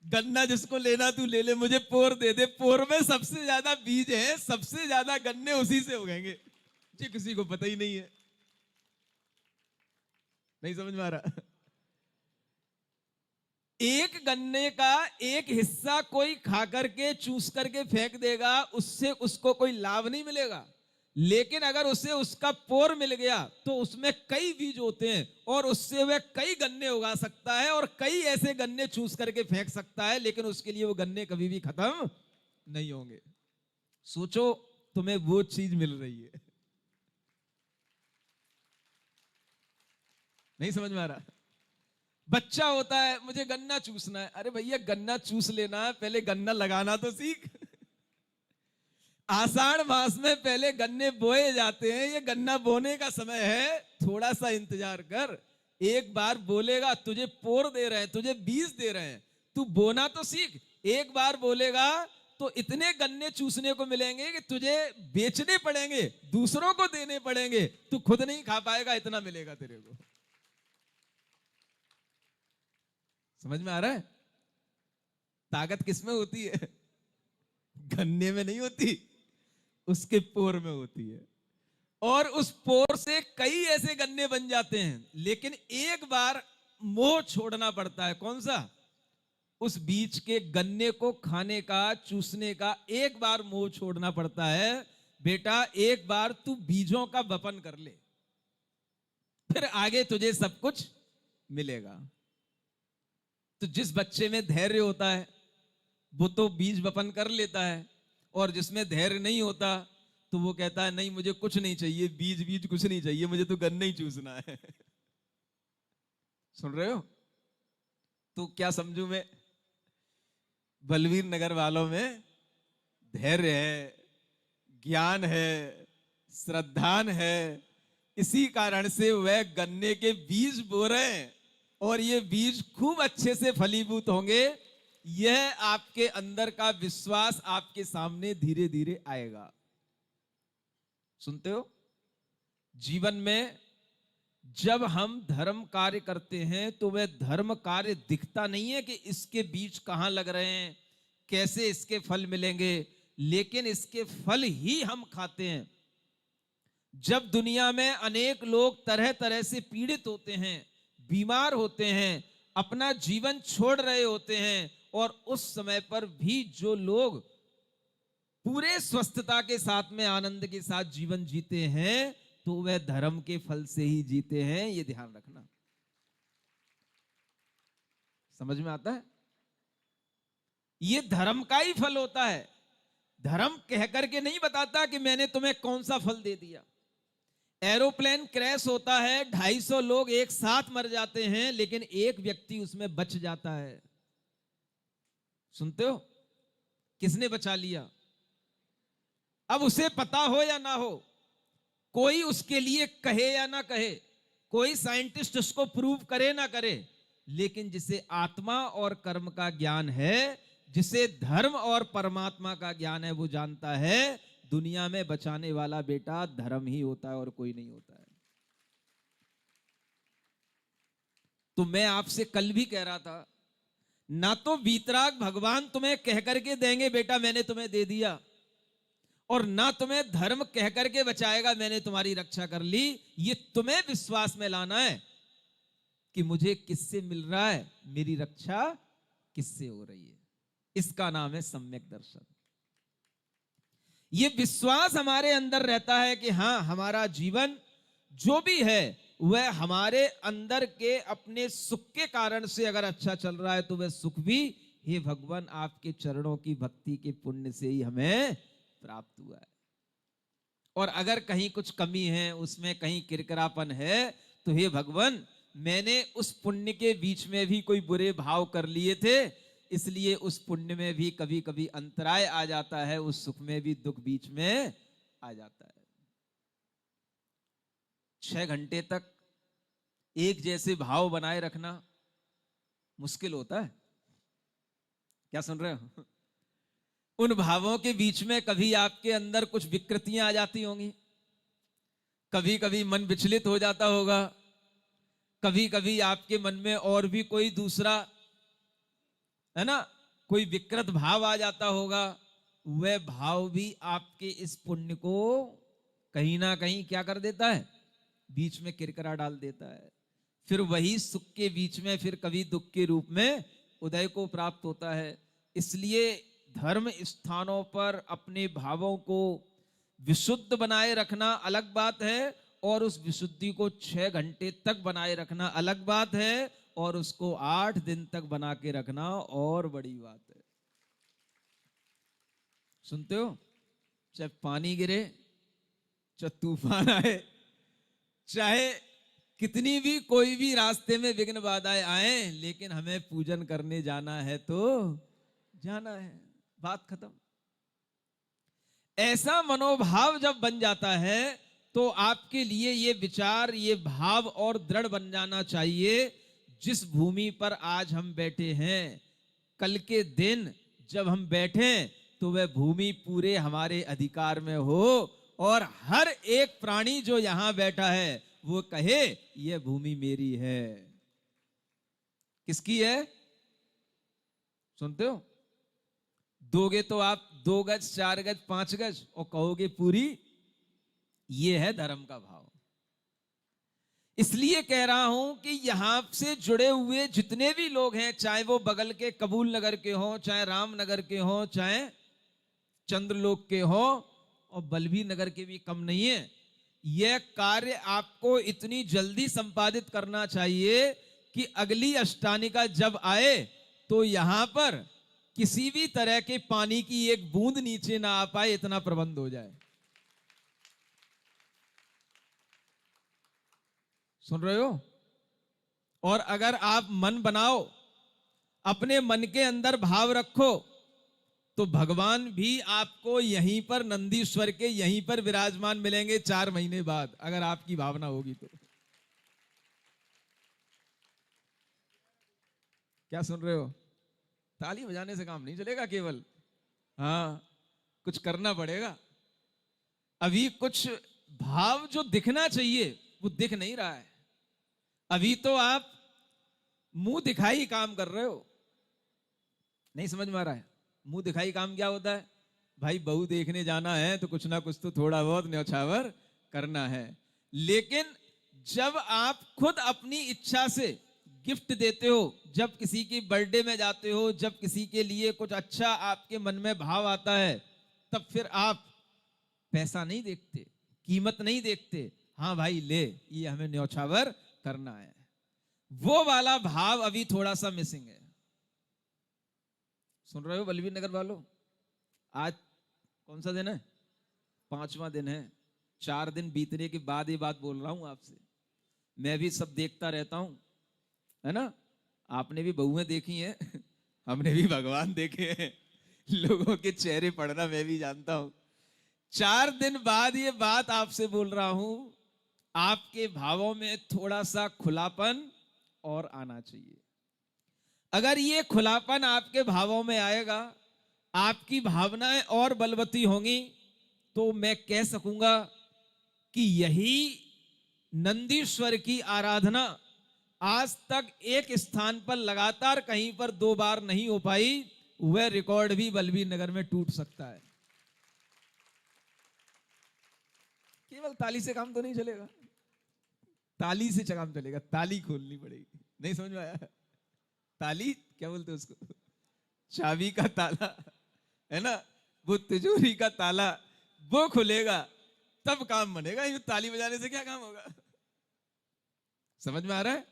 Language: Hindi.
गन्ना जिसको लेना तू ले ले, मुझे पोर दे दे, पोर में सबसे ज्यादा बीज है, सबसे ज्यादा गन्ने उसी से उगेंगे। ये किसी को पता ही नहीं है। नहीं समझ में आ रहा? एक गन्ने का एक हिस्सा कोई खा करके चूस करके फेंक देगा, उससे उसको कोई लाभ नहीं मिलेगा। लेकिन अगर उसे उसका पोर मिल गया तो उसमें कई बीज होते हैं और उससे वह कई गन्ने उगा सकता है और कई ऐसे गन्ने चूस करके फेंक सकता है, लेकिन उसके लिए वो गन्ने कभी भी खत्म नहीं होंगे। सोचो तुम्हें वो चीज मिल रही है। नहीं समझ में आ रहा? बच्चा होता है, मुझे गन्ना चूसना है। अरे भैया गन्ना चूस लेना है, पहले गन्ना लगाना तो सीख। आषाढ़ मास में पहले गन्ने बोए जाते हैं, ये गन्ना बोने का समय है, थोड़ा सा इंतजार कर। एक बार बोलेगा, तुझे पोर दे रहे हैं, तुझे बीज दे रहे हैं, तू बोना तो सीख। एक बार बोलेगा तो इतने गन्ने चूसने को मिलेंगे कि तुझे बेचने पड़ेंगे, दूसरों को देने पड़ेंगे, तू खुद नहीं खा पाएगा, इतना मिलेगा तेरे को। समझ में आ रहा है? ताकत किसमें होती है? गन्ने में नहीं होती, उसके पोर में होती है। और उस पोर से कई ऐसे गन्ने बन जाते हैं, लेकिन एक बार मोह छोड़ना पड़ता है। कौन सा? उस बीच के गन्ने को खाने का, चूसने का एक बार मोह छोड़ना पड़ता है। बेटा एक बार तू बीजों का वपन कर ले, फिर आगे तुझे सब कुछ मिलेगा। तो जिस बच्चे में धैर्य होता है वो तो बीज वपन कर लेता है, और जिसमें धैर्य नहीं होता तो वो कहता है नहीं मुझे कुछ नहीं चाहिए, बीज बीज कुछ नहीं चाहिए, मुझे तो गन्ना ही चूसना है। सुन रहे हो? तो क्या समझू मैं? बलवीर नगर वालों में धैर्य है, ज्ञान है, श्रद्धान है, इसी कारण से वह गन्ने के बीज बो रहे हैं और ये बीज खूब अच्छे से फलीभूत होंगे। यह आपके अंदर का विश्वास आपके सामने धीरे धीरे आएगा। सुनते हो? जीवन में जब हम धर्म कार्य करते हैं तो वह धर्म कार्य दिखता नहीं है कि इसके बीज कहां लग रहे हैं, कैसे इसके फल मिलेंगे, लेकिन इसके फल ही हम खाते हैं। जब दुनिया में अनेक लोग तरह तरह से पीड़ित होते हैं, बीमार होते हैं, अपना जीवन छोड़ रहे होते हैं, और उस समय पर भी जो लोग पूरे स्वस्थता के साथ में आनंद के साथ जीवन जीते हैं तो वह धर्म के फल से ही जीते हैं। यह ध्यान रखना। समझ में आता है? यह धर्म का ही फल होता है। धर्म कह करके नहीं बताता कि मैंने तुम्हें कौन सा फल दे दिया। एरोप्लेन क्रैश होता है, 250 लोग एक साथ मर जाते हैं, लेकिन एक व्यक्ति उसमें बच जाता है। सुनते हो? किसने बचा लिया? अब उसे पता हो या ना हो, कोई उसके लिए कहे या ना कहे, कोई साइंटिस्ट उसको प्रूव करे ना करे, लेकिन जिसे आत्मा और कर्म का ज्ञान है, जिसे धर्म और परमात्मा का ज्ञान है, वो जानता है दुनिया में बचाने वाला बेटा धर्म ही होता है और कोई नहीं होता है। तो मैं आपसे कल भी कह रहा था, ना तो वीतराग भगवान तुम्हें कह करके देंगे बेटा मैंने तुम्हें दे दिया, और ना तुम्हें धर्म कह करके बचाएगा मैंने तुम्हारी रक्षा कर ली। ये तुम्हें विश्वास में लाना है कि मुझे किससे मिल रहा है, मेरी रक्षा किससे हो रही है। इसका नाम है सम्यक दर्शन। ये विश्वास हमारे अंदर रहता है कि हां हमारा जीवन जो भी है वह हमारे अंदर के अपने सुख के कारण से अगर अच्छा चल रहा है तो वह सुख भी हे भगवान आपके चरणों की भक्ति के पुण्य से ही हमें प्राप्त हुआ है। और अगर कहीं कुछ कमी है, उसमें कहीं किरकिरापन है, तो हे भगवान मैंने उस पुण्य के बीच में भी कोई बुरे भाव कर लिए थे, इसलिए उस पुण्य में भी कभी कभी अंतराय आ जाता है, उस सुख में भी दुख बीच में आ जाता है। 6 घंटे तक एक जैसे भाव बनाए रखना मुश्किल होता है। क्या सुन रहे हो? उन भावों के बीच में कभी आपके अंदर कुछ विकृतियां आ जाती होंगी, कभी कभी मन विचलित हो जाता होगा, कभी कभी आपके मन में और भी कोई दूसरा है ना कोई विकृत भाव आ जाता होगा, वह भाव भी आपके इस पुण्य को कहीं ना कहीं क्या कर देता है, बीच में किरकिरा डाल देता है। फिर वही सुख के बीच में फिर कभी दुख के रूप में उदय को प्राप्त होता है। इसलिए धर्म स्थानों पर अपने भावों को विशुद्ध बनाए रखना अलग बात है, और उस विशुद्धि को 6 घंटे तक बनाए रखना अलग बात है, और उसको 8 दिन तक बना के रखना और बड़ी बात है। सुनते हो, चाहे पानी गिरे, चाहे तूफान आए, चाहे कितनी भी कोई भी रास्ते में विघ्न बाधाएं आए, लेकिन हमें पूजन करने जाना है तो जाना है, बात खत्म। ऐसा मनोभाव जब बन जाता है तो आपके लिए ये विचार, ये भाव और दृढ़ बन जाना चाहिए, जिस भूमि पर आज हम बैठे हैं, कल के दिन जब हम बैठे तो वह भूमि पूरे हमारे अधिकार में हो, और हर एक प्राणी जो यहां बैठा है वो कहे यह भूमि मेरी है। किसकी है? सुनते हो, दोगे तो आप 2 गज, 4 गज, 5 गज, और कहोगे पूरी। ये है धर्म का भाव। इसलिए कह रहा हूं कि यहां से जुड़े हुए जितने भी लोग हैं, चाहे वो बगल के कबूल नगर के हों, चाहे रामनगर के हों, चाहे चंद्रलोक के हों, और बलबीर नगर के भी कम नहीं है, यह कार्य आपको इतनी जल्दी संपादित करना चाहिए कि अगली अष्टानिका जब आए तो यहां पर किसी भी तरह के पानी की एक बूंद नीचे ना आ पाए, इतना प्रबंध हो जाए। सुन रहे हो? और अगर आप मन बनाओ, अपने मन के अंदर भाव रखो, तो भगवान भी आपको यहीं पर नंदीश्वर के यहीं पर विराजमान मिलेंगे 4 महीने बाद, अगर आपकी भावना होगी तो। क्या सुन रहे हो? ताली बजाने से काम नहीं चलेगा केवल, हाँ, कुछ करना पड़ेगा। अभी कुछ भाव जो दिखना चाहिए वो दिख नहीं रहा है। अभी तो आप मुंह दिखाई काम कर रहे हो। नहीं समझ में आ रहा है? मुंह दिखाई काम क्या होता है? भाई बहू देखने जाना है तो कुछ ना कुछ तो थोड़ा बहुत न्यौछावर करना है। लेकिन जब आप खुद अपनी इच्छा से गिफ्ट देते हो, जब किसी की बर्थडे में जाते हो, जब किसी के लिए कुछ अच्छा आपके मन में भाव आता है, तब फिर आप पैसा नहीं देखते, कीमत नहीं देखते, हाँ भाई ले, ये हमें न्यौछावर करना है। वो वाला भाव अभी थोड़ा सा मिसिंग है। सुन रहे हो बलबीर नगर वालों? आज कौन सा दिन है? 5वां दिन है। 4 दिन बीतने के बाद ये बात बोल रहा हूं आपसे। मैं भी सब देखता रहता हूं, है ना? आपने भी बहुएं देखी हैं, हमने भी भगवान देखे हैं, लोगों के चेहरे पढ़ना मैं भी जानता हूं। 4 दिन बाद ये बात आपसे बोल रहा हूं, आपके भावों में थोड़ा सा खुलापन और आना चाहिए। अगर ये खुलापन आपके भावों में आएगा, आपकी भावनाएं और बलवती होंगी, तो मैं कह सकूंगा कि यही नंदीश्वर की आराधना आज तक एक स्थान पर लगातार कहीं पर 2 बार नहीं हो पाई, वह रिकॉर्ड भी बलबीर नगर में टूट सकता है। केवल ताली से काम तो नहीं चलेगा, ताली से काम चलेगा, ताली खोलनी पड़ेगी। नहीं समझ में आया? ताली क्या बोलते उसको? चाबी का ताला, है ना? वो तिजोरी का ताला, वो खुलेगा तब काम बनेगा। ये ताली बजाने से क्या काम होगा? समझ में आ रहा है?